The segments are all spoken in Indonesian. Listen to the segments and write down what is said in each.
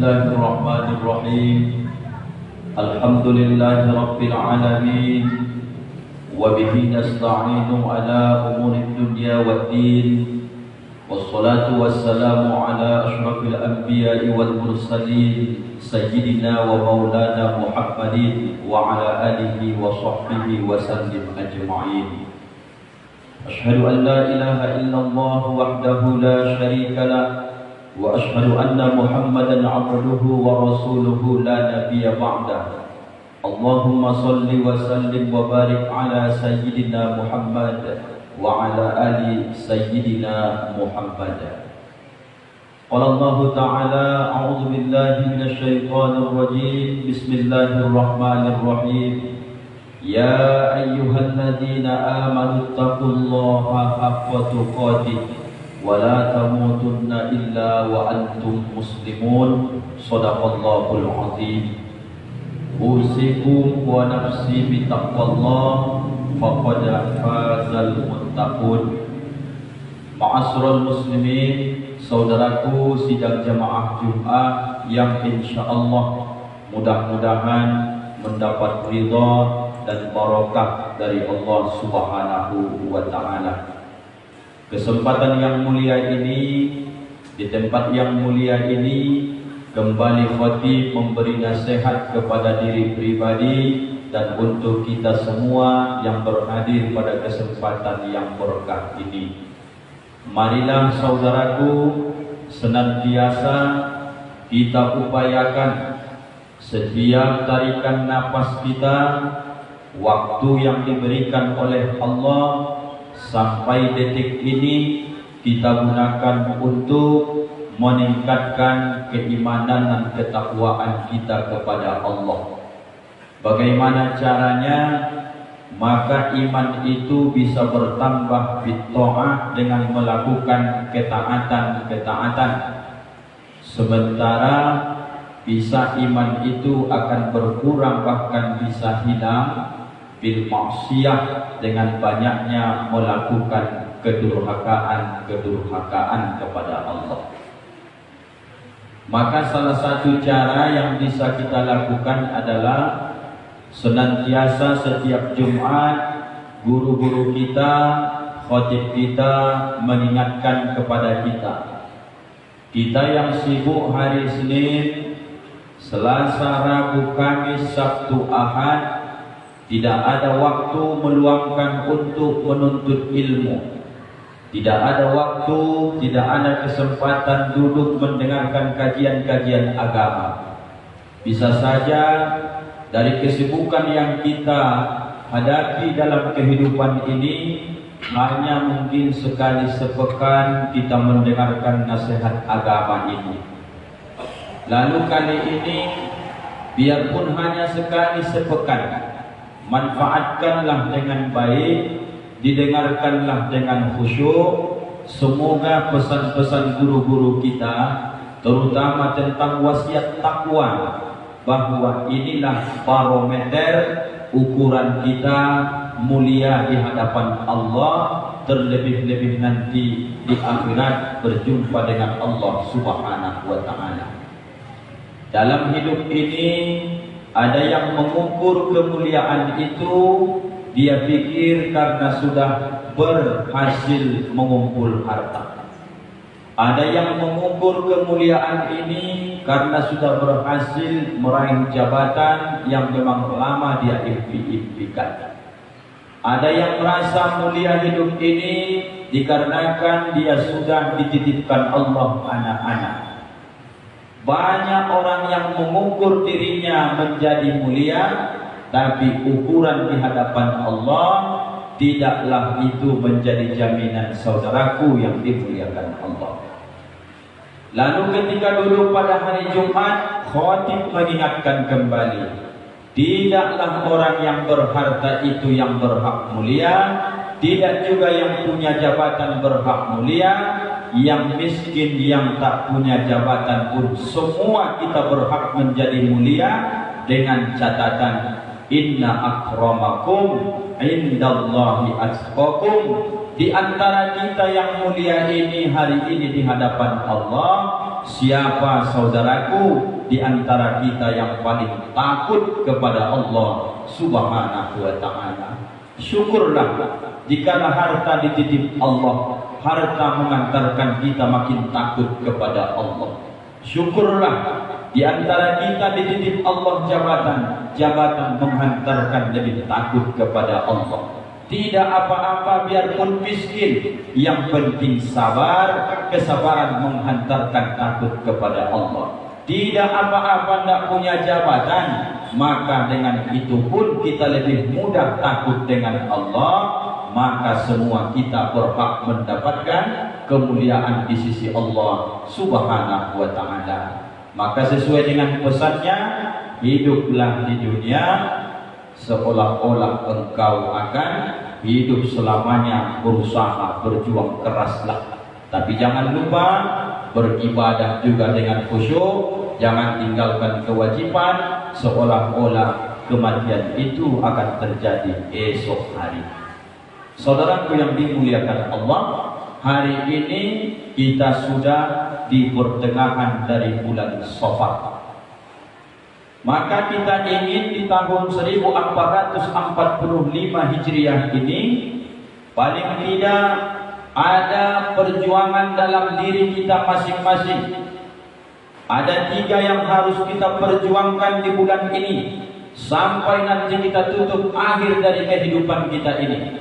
Bismillahirrahmanirrahim. Alhamdulillahi Rabbil Alamin. Wa bihi nasta'inu ala umurid dunya waddin. Wassalatu wassalamu ala ashrafil anbiya'i wal mursalin Sayyidina wa maulana Muhammadin wa ala alihi wa sahbihi wa sallim ajma'in. Ashhadu an la ilaha illallah wahdahu la sharika lah wa ashhadu anna Muhammadan abduhu wa rasuluhu la nabiyya ba'dah. Allahumma salli wa sallim wa barik ala sayyidina Muhammad wa ala ali sayyidina Muhammad. Qala Allah ta'ala a'udzu billahi minasy syaithanir rajim. Bismillahirrahmanirrahim. Ya ayyuhalladzina amanu taqullaha haqqa tuqatih wa la tamutunna illa wa antum muslimun. Shadaqallahul azim. Usikum wa nafsi bi taqwallah faqad fazal muttaqun. Ma'asyiral muslimin, saudaraku sidang jamaah Jumat yang insyaallah mudah-mudahan mendapat ridha dan barakah dari Allah Subhanahu wa taala. Kesempatan yang mulia ini, di tempat yang mulia ini, kembali khatib memberi nasihat kepada diri pribadi dan untuk kita semua yang berhadir pada kesempatan yang berkah ini. Marilah saudaraku, senantiasa kita upayakan setiap tarikan napas kita, waktu yang diberikan oleh Allah sampai detik ini kita gunakan untuk meningkatkan keimanan dan ketakwaan kita kepada Allah. Bagaimana caranya? Maka iman itu bisa bertambah bitta'ah dengan melakukan ketaatan-ketaatan. Sementara bisa iman itu akan berkurang bahkan bisa hilang bil maksiyah dengan banyaknya melakukan kedurhakaan kepada Allah. Maka salah satu cara yang bisa kita lakukan adalah senantiasa setiap Jumat guru-guru kita, khatib kita mengingatkan kepada kita yang sibuk hari Senin, Selasa, Rabu, Kamis, Sabtu, Ahad, tidak ada waktu meluangkan untuk menuntut ilmu. Tidak ada waktu, tidak ada kesempatan duduk mendengarkan kajian-kajian agama. Bisa saja dari kesibukan yang kita hadapi dalam kehidupan ini, hanya mungkin sekali sepekan kita mendengarkan nasihat agama ini. Lalu kali ini, biarpun hanya sekali sepekan, manfaatkanlah dengan baik, didengarkanlah dengan khusyuk. Semoga pesan-pesan guru-guru kita, terutama tentang wasiat takwa, bahwa inilah barometer ukuran kita mulia di hadapan Allah, terlebih-lebih nanti di akhirat berjumpa dengan Allah Subhanahu wa taala. Dalam hidup ini ada yang mengukur kemuliaan itu, dia pikir karena sudah berhasil mengumpul harta. Ada yang mengukur kemuliaan ini karena sudah berhasil meraih jabatan yang memang lama dia impikan. Ada yang merasa mulia hidup ini dikarenakan dia sudah dititipkan Allah anak-anak. Banyak orang yang mengukur dirinya menjadi mulia, tapi ukuran di hadapan Allah tidaklah itu menjadi jaminan saudaraku yang dimuliakan Allah. Lalu ketika duduk pada hari Jumat, khatib mengingatkan kembali, tidaklah orang yang berharta itu yang berhak mulia, tidak juga yang punya jabatan berhak mulia, yang miskin, yang tak punya jabatan pun semua kita berhak menjadi mulia, dengan catatan inna akramakum indallahi atqakum. Di antara kita yang mulia ini hari ini di hadapan Allah, siapa saudaraku di antara kita yang paling takut kepada Allah Subhanahu wa ta'ala? Syukurlah jikalau harta dititip Allah, harta mengantarkan kita makin takut kepada Allah. Syukurlah di antara kita dititip Allah jabatan, jabatan menghantarkan lebih takut kepada Allah. Tidak apa-apa biarpun miskin, yang penting sabar, kesabaran menghantarkan takut kepada Allah. Tidak apa-apa tidak punya jabatan, maka dengan itu pun kita lebih mudah takut dengan Allah, maka semua kita berhak mendapatkan kemuliaan di sisi Allah Subhanahu wa ta'ala. Maka sesuai dengan pesannya, hiduplah di dunia seolah-olah engkau akan hidup selamanya, berusaha, berjuang keraslah. Tapi jangan lupa beribadah juga dengan khusyuk, jangan tinggalkan kewajiban seolah-olah kematian itu akan terjadi esok hari. Saudaraku yang dimuliakan Allah, hari ini kita sudah di pertengahan dari bulan Safar. Maka kita ingin di tahun 1445 Hijriah ini paling tidak ada perjuangan dalam diri kita masing-masing. Ada 3 yang harus kita perjuangkan di bulan ini sampai nanti kita tutup akhir dari kehidupan kita ini.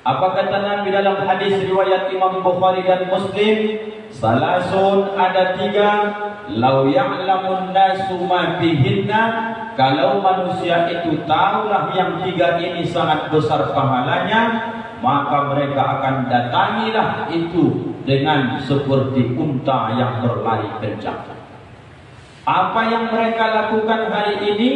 Apa kata Nabi dalam hadis riwayat Imam Bukhari dan Muslim? Salasun, ada 3, lau ya'lamun nasu ma fihinna, kalau manusia itu tahulah yang 3 ini sangat besar pahalanya, maka mereka akan datangilah itu dengan seperti unta yang berlari kencang. Apa yang mereka lakukan hari ini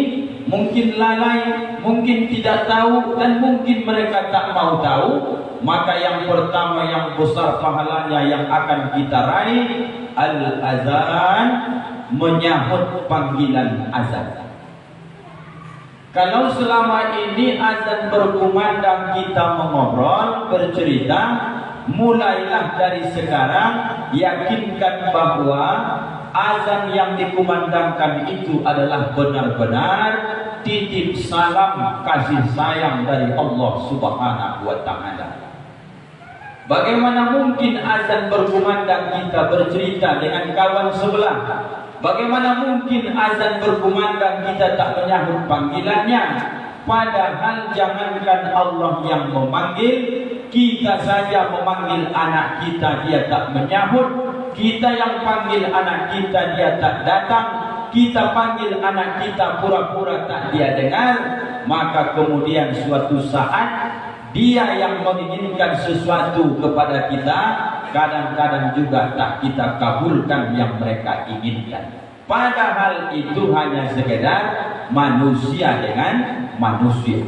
mungkin lalai, mungkin tidak tahu, dan mungkin mereka tak mau tahu. Maka yang pertama yang besar pahalanya yang akan kita raih, al-azan, menyahut panggilan azan. Kalau selama ini azan berkumandang kita mengobrol, bercerita, mulailah dari sekarang yakinkan bahwa azan yang dikumandangkan itu adalah benar-benar titip salam kasih sayang dari Allah Subhanahu wa ta'ala. Bagaimana mungkin azan berkumandang kita bercerita dengan kawan sebelah? Bagaimana mungkin azan berkumandang kita tak menyahut panggilannya? Padahal jangankan Allah yang memanggil, kita saja memanggil anak kita dia tak menyahut. Kita yang panggil anak kita dia tak datang. Kita panggil anak kita pura-pura tak dia dengar. Maka kemudian suatu saat dia yang menginginkan sesuatu kepada kita, kadang-kadang juga tak kita kabulkan yang mereka inginkan. Padahal itu hanya sekedar manusia dengan manusia.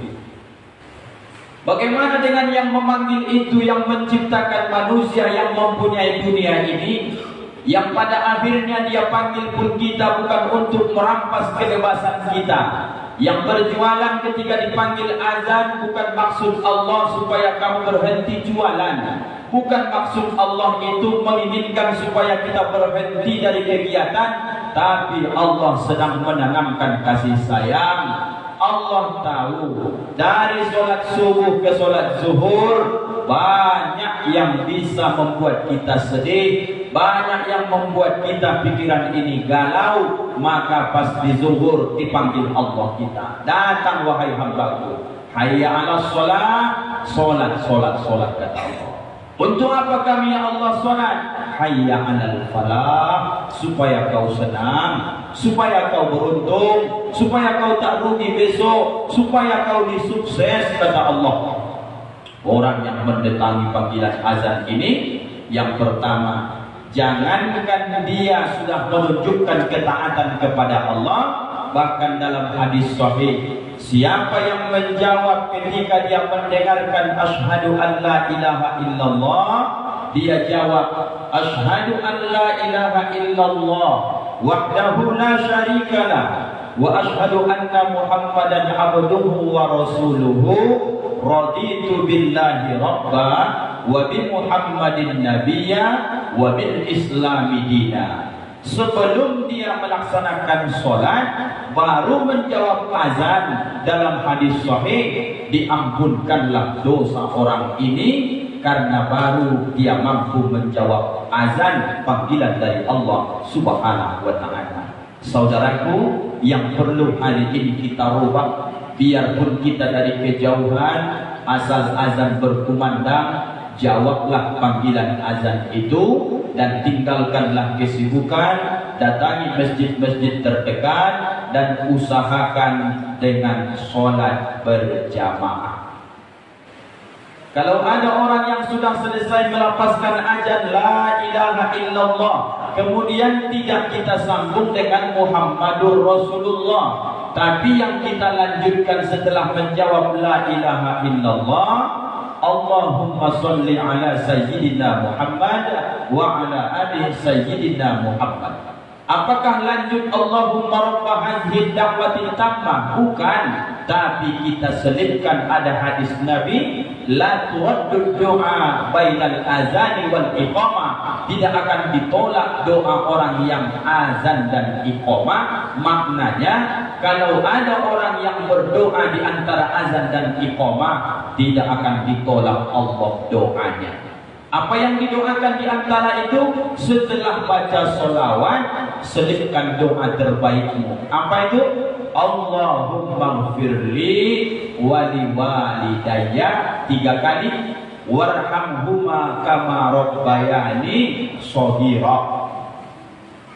Bagaimana dengan yang memanggil itu, yang menciptakan manusia, yang mempunyai dunia ini, yang pada akhirnya dia panggil pun kita bukan untuk merampas kebebasan kita. Yang berjualan ketika dipanggil azan bukan maksud Allah supaya kamu berhenti jualan. Bukan maksud Allah itu menginginkan supaya kita berhenti dari kegiatan, tapi Allah sedang menanamkan kasih sayang. Allah tahu dari sholat subuh ke sholat zuhur banyak yang bisa membuat kita sedih, banyak yang membuat kita pikiran ini galau. Maka pas di zuhur dipanggil Allah kita, datang wahai hambaku, hayya ala sholat, sholat, sholat, sholat, kata Allah. Untuk apa kami ya Allah sholat? Hayya alal falah, supaya kau senang, supaya kau beruntung, supaya kau tak rugi besok, supaya kau disukses, kata Allah. Orang yang mendatangi panggilan azan ini, yang pertama, jangankan dia sudah menunjukkan ketaatan kepada Allah, bahkan dalam hadis sahih, siapa yang menjawab ketika dia mendengarkan asyhadu an la ilaha illallah, dia jawab asyhadu an la ilaha illallah wahdahu la syarikalah wa asyhadu anna muhammadan abduhu wa rasuluhu raditu billahi rabba wa bi muhammadin nabiyya wa bil islami dina. sebelum dia melaksanakan sholat baru menjawab azan, dalam hadis sahih diampunkanlah dosa orang ini karena baru dia mampu menjawab azan panggilan dari Allah Subhanahu wa ta'ala. Saudaraku yang perlu hari ini kita rubah, biarpun kita dari kejauhan, asal azan berkumandang, jawablah panggilan azan itu dan tinggalkanlah kesibukan, datangi masjid-masjid terdekat dan usahakan dengan sholat berjamaah. Kalau ada orang yang sudah selesai melafazkan azan la ilaha illallah, kemudian tidak kita sambung dengan Muhammadur Rasulullah, tapi yang kita lanjutkan setelah menjawab la ilaha illallah, Allahumma sholli ala sayyidina Muhammad wa ala ali sayyidina Muhammad. Apakah lanjut Allahumma rabba hadhihi da'watil tammah? Bukan, tapi kita selipkan ada hadis Nabi, la turaddu du'a bainal azani wal iqamah. Tidak akan ditolak doa orang yang azan dan iqamah. Maknanya kalau ada orang yang berdoa di antara azan dan iqamah, tidak akan ditolak Allah doanya. Apa yang didoakan di antara itu? Setelah baca sholawat, selipkan doa terbaikmu. Apa itu? Allahumma gfirli wali walidayya 3 kali, warhamhuma kama rabbayani shaghira.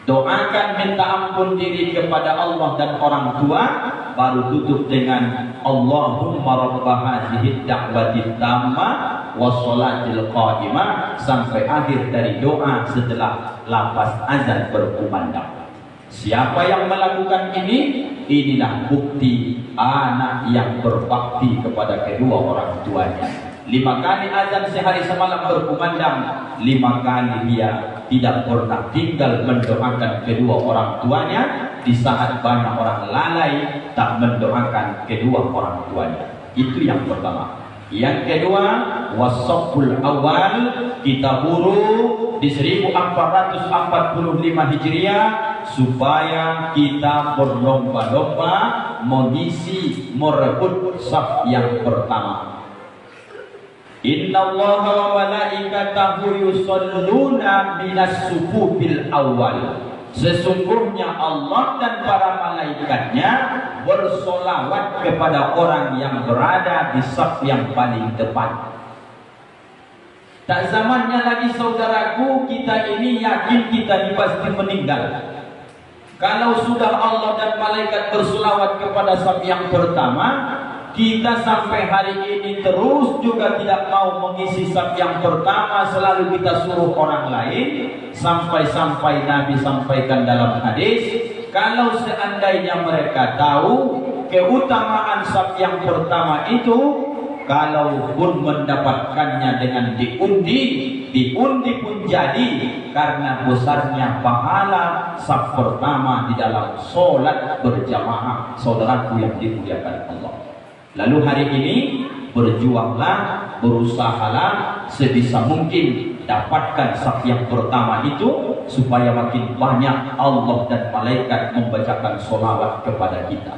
Doakan minta ampun diri kepada Allah dan orang tua, baru tutup dengan Allahumma rabba hadhihi da'watit tammah wassalatil qadimah sampai akhir dari doa setelah lafaz azan berkumandang. Siapa yang melakukan ini, inilah bukti anak yang berbakti kepada kedua orang tuanya. 5 kali azan sehari semalam berkumandang, 5 kali dia tidak pernah tinggal mendoakan kedua orang tuanya di saat banyak orang lalai tak mendoakan kedua orang tuanya. Itu yang pertama. Yang kedua, wasaful awal, kita buru di 1445 Hijriah supaya kita berlomba-lomba mengisi merebut saf yang pertama. Innallaha wa malaikatahu yusholluna minas sufubil awal. Sesungguhnya Allah dan para malaikatnya bersolawat kepada orang yang berada di saf yang paling depan. Tak zamannya lagi saudaraku, kita ini yakin kita ini pasti meninggal. Kalau sudah Allah dan malaikat bersolawat kepada saf yang pertama, kita sampai hari ini terus juga tidak mau mengisi saf yang pertama, selalu kita suruh orang lain. Sampai-sampai Nabi sampaikan dalam hadis, kalau seandainya mereka tahu keutamaan saf yang pertama itu, kalaupun mendapatkannya dengan diundi pun jadi, karena besarnya pahala saf pertama di dalam sholat berjamaah. Saudaraku yang dimuliakan Allah, lalu hari ini berjuanglah, berusahalah sebisa mungkin dapatkan saf yang pertama itu, supaya makin banyak Allah dan malaikat membacakan sholawat kepada kita.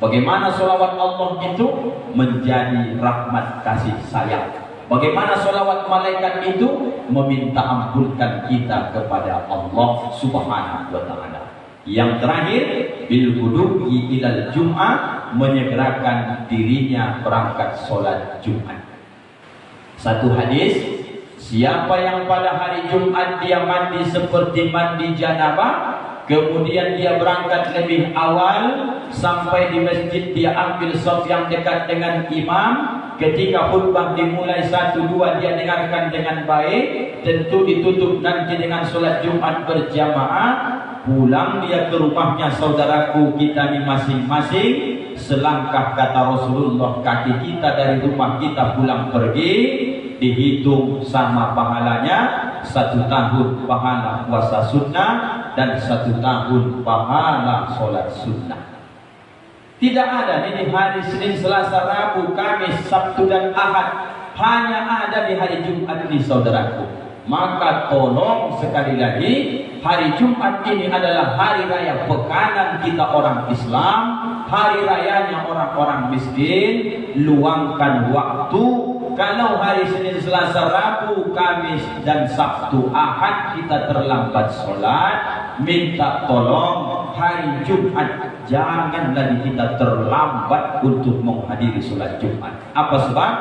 Bagaimana sholawat Allah itu? Menjadi rahmat kasih sayang. Bagaimana sholawat malaikat itu? Meminta ampunkan kita kepada Allah Subhanahu wa ta'ala. Yang terakhir, bil qudu'i ilal Jum'ah, menyegerakan dirinya berangkat sholat Jumat. Satu hadis, siapa yang pada hari Jumat dia mandi seperti mandi janabah, kemudian dia berangkat lebih awal sampai di masjid, dia ambil shaf yang dekat dengan imam. Ketika khutbah dimulai 1-2 dia dengarkan dengan baik, tentu ditutup nanti dengan sholat Jumat berjamaah. Pulang dia ke rumahnya, saudaraku, kita ini masing-masing selangkah kata Rasulullah, kaki kita dari rumah kita pulang pergi dihitung sama pahalanya. 1 tahun pahala puasa sunnah dan 1 tahun pahala sholat sunnah. Tidak ada di hari Senin, Selasa, Rabu, Kamis, Sabtu dan Ahad. Hanya ada di hari Jumat ini saudaraku. Maka tolong sekali lagi, hari Jumat ini adalah hari raya pekanan kita orang Islam, hari rayanya orang-orang miskin. Luangkan waktu. Kalau hari Senin, Selasa, Rabu, Kamis dan Sabtu, Ahad kita terlambat sholat, minta tolong hari Jumat jangan lagi kita terlambat untuk menghadiri sholat Jumat. Apa sebab?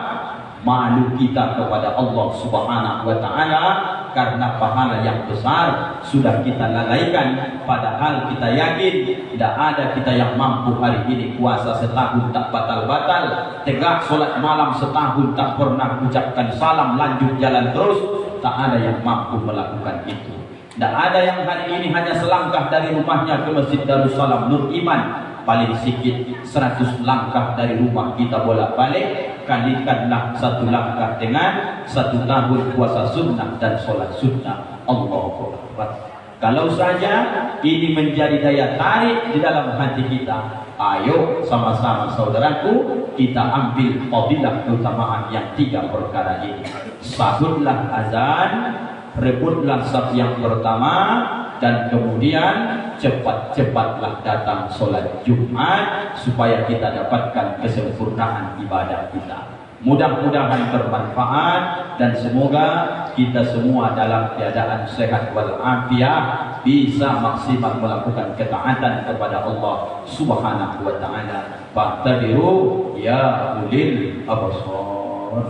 Malu kita kepada Allah Subhanahu wa Ta'ala, karena pahala yang besar sudah kita lalaikan. Padahal kita yakin tidak ada kita yang mampu hari ini puasa setahun tak batal-batal, tegak solat malam setahun tak pernah ucapkan salam, lanjut jalan terus. Tak ada yang mampu melakukan itu. Tidak ada yang hari ini hanya selangkah dari rumahnya ke Masjid Darussalam Nur Iman, paling sikit 100 langkah dari rumah kita bolak-balik. Kalikanlah 1 langkah dengan 1 tahun puasa sunnah dan sholat sunnah. Allahu Akbar. Kalau saja ini menjadi daya tarik di dalam hati kita, ayo sama-sama saudaraku kita ambil fadilah keutamaan yang 3 perkara ini. Sahutlah azan, rebutlah saf yang pertama, dan kemudian cepat-cepatlah datang sholat Jumat supaya kita dapatkan kesempurnaan ibadah kita. Mudah-mudahan bermanfaat dan semoga kita semua dalam keadaan sehat walafiat bisa maksimal melakukan ketaatan kepada Allah Subhanahu wa Ta'ala. Fa'tabiru ya ulil absar.